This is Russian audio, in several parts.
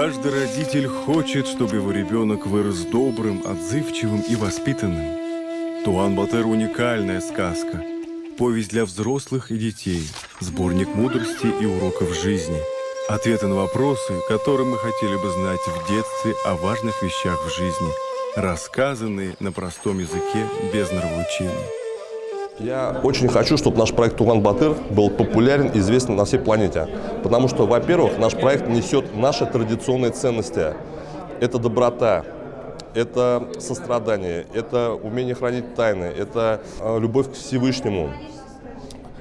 Каждый родитель хочет, чтобы его ребенок вырос добрым, отзывчивым и воспитанным. Туган Батыр – уникальная сказка, повесть для взрослых и детей, сборник мудрости и уроков жизни, ответы на вопросы, которые мы хотели бы знать в детстве о важных вещах в жизни, рассказанные на простом языке без нравоучений. Я очень хочу, чтобы наш проект «Туган Батыр» был популярен и известен на всей планете. Потому что, во-первых, наш проект несет наши традиционные ценности. Это доброта, это сострадание, это умение хранить тайны, это любовь к Всевышнему,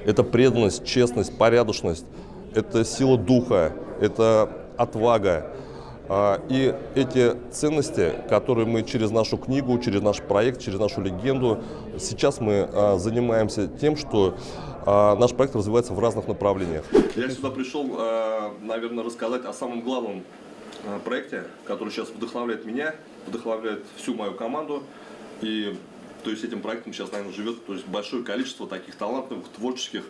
это преданность, честность, порядочность, это сила духа, это отвага. И эти ценности, которые мы через нашу книгу, через наш проект, через нашу легенду, сейчас мы занимаемся тем, что наш проект развивается в разных направлениях. Я сюда пришел, наверное, рассказать о самом главном проекте, который сейчас вдохновляет меня, вдохновляет всю мою команду. И то есть этим проектом сейчас, наверное, живет большое количество таких талантливых, творческих,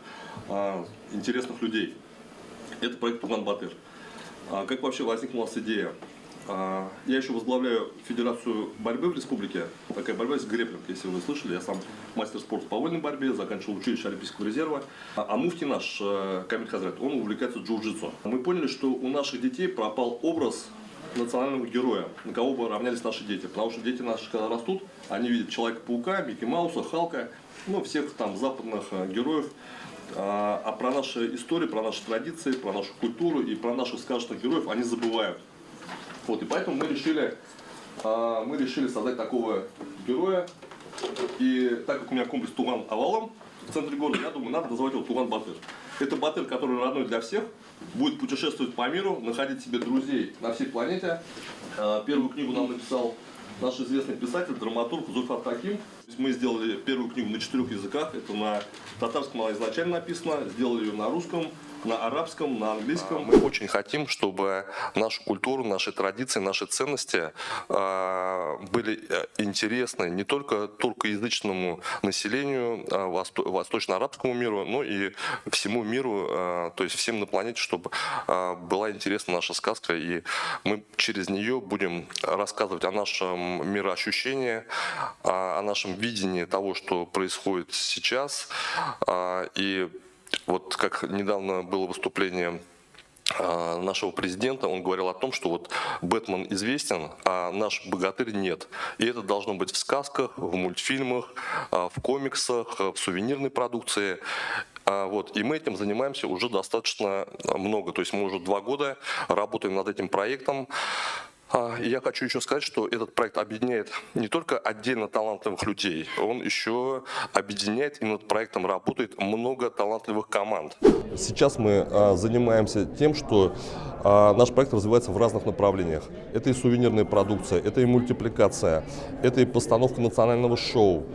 интересных людей. Это проект «Туган Батыр». Как вообще возникла у нас идея? Я еще возглавляю Федерацию борьбы в республике. Такая борьба есть грэпплинг, если вы слышали. Я сам мастер спорта по вольной борьбе, заканчивал училище Олимпийского резерва. А муфти наш, Камиль Хазрат, он увлекается джиу-джитсу. Мы поняли, что у наших детей пропал образ национального героя, на кого бы равнялись наши дети. Потому что дети наши, когда растут, они видят Человека-паука, Микки Мауса, Халка, всех там западных героев. А про наши истории, про наши традиции, про нашу культуру и про наших сказочных героев они забывают. И поэтому мы решили создать такого героя. И так как у меня комплекс Туган Авалам в центре города, я думаю, надо называть его Туган Батыр. Это Батыр, который родной для всех, будет путешествовать по миру, находить себе друзей на всей планете. Первую книгу нам написал наш известный писатель, драматург Зульфат Хаким. Мы сделали первую книгу на 4 языках. Это на татарском она изначально написана. Сделали ее на русском, на арабском, на английском. Мы очень хотим, чтобы нашу культуру, наши традиции, наши ценности были интересны не только туркоязычному населению, восточно-арабскому миру, но и всему миру, то есть всем на планете, чтобы была интересна наша сказка. И мы через нее будем рассказывать о нашем мироощущении, о нашем видении того, что происходит сейчас. И вот как недавно было выступление нашего президента, он говорил о том, что Бэтмен известен, а наш богатырь нет. И это должно быть в сказках, в мультфильмах, в комиксах, в сувенирной продукции. И мы этим занимаемся уже достаточно много. То есть мы уже 2 года работаем над этим проектом. И я хочу еще сказать, что этот проект объединяет не только отдельно талантливых людей, он еще объединяет, и над проектом работает много талантливых команд. Сейчас мы занимаемся тем, что наш проект развивается в разных направлениях. Это и сувенирная продукция, это и мультипликация, это и постановка национального шоу,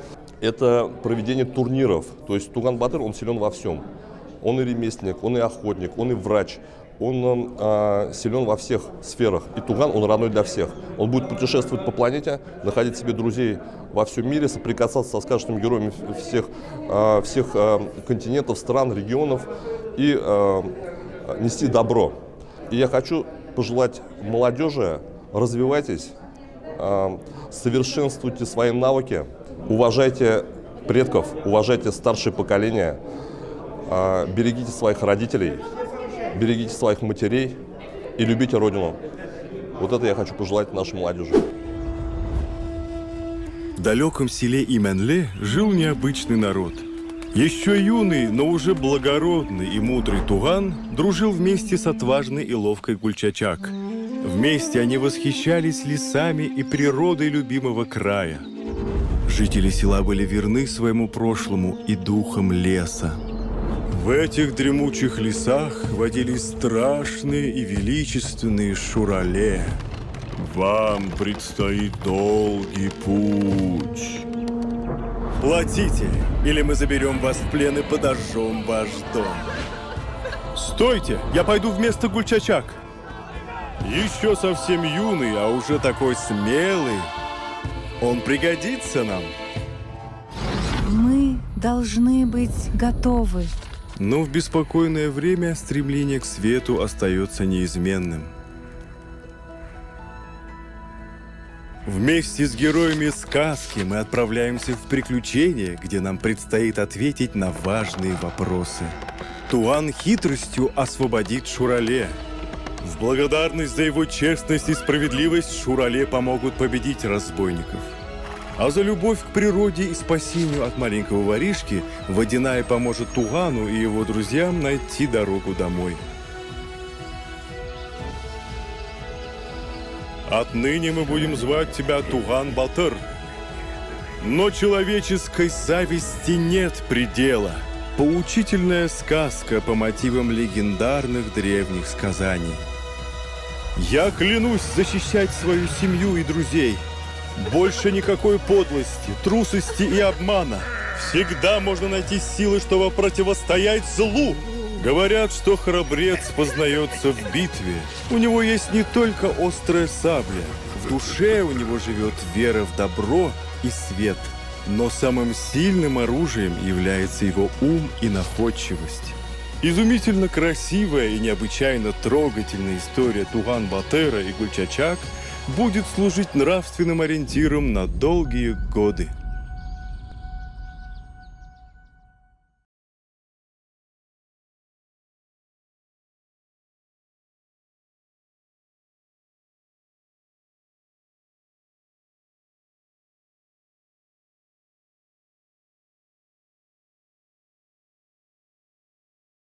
это проведение турниров. То есть Туган Батыр, он силен во всем. Он и ремесленник, он и охотник, он и врач. Он силен во всех сферах. И Туган, он родной для всех. Он будет путешествовать по планете, находить себе друзей во всем мире, соприкасаться со сказочными героями всех континентов, стран, регионов и нести добро. И я хочу пожелать молодежи: развивайтесь, совершенствуйте свои навыки, уважайте предков, уважайте старшее поколение, берегите своих родителей, берегите своих матерей и любите Родину. Вот это я хочу пожелать нашей молодежи. В далеком селе Именле жил необычный народ. Еще юный, но уже благородный и мудрый Туган дружил вместе с отважной и ловкой Гульчачак. Вместе они восхищались лесами и природой любимого края. Жители села были верны своему прошлому и духам леса. В этих дремучих лесах водились страшные и величественные шурале. Вам предстоит долгий путь. Платите, или мы заберем вас в плен и подожжем ваш дом. Стойте, я пойду вместо Гульчачак. Еще совсем юный, а уже такой смелый. Он пригодится нам. Мы должны быть готовы. Но в беспокойное время стремление к свету остается неизменным. Вместе с героями сказки мы отправляемся в приключения, где нам предстоит ответить на важные вопросы. Туган хитростью освободит Шурале. В благодарность за его честность и справедливость Шурале помогут победить разбойников. А за любовь к природе и спасению от маленького воришки Водяная поможет Тугану и его друзьям найти дорогу домой. Отныне мы будем звать тебя Туган-Батыр. Но человеческой зависти нет предела. Поучительная сказка по мотивам легендарных древних сказаний. Я клянусь защищать свою семью и друзей. Больше никакой подлости, трусости и обмана. Всегда можно найти силы, чтобы противостоять злу. Говорят, что храбрец познается в битве. У него есть не только острая сабля. В душе у него живет вера в добро и свет. Но самым сильным оружием является его ум и находчивость. Изумительно красивая и необычайно трогательная история Туган-Батыра и Гульчачак будет служить нравственным ориентиром на долгие годы.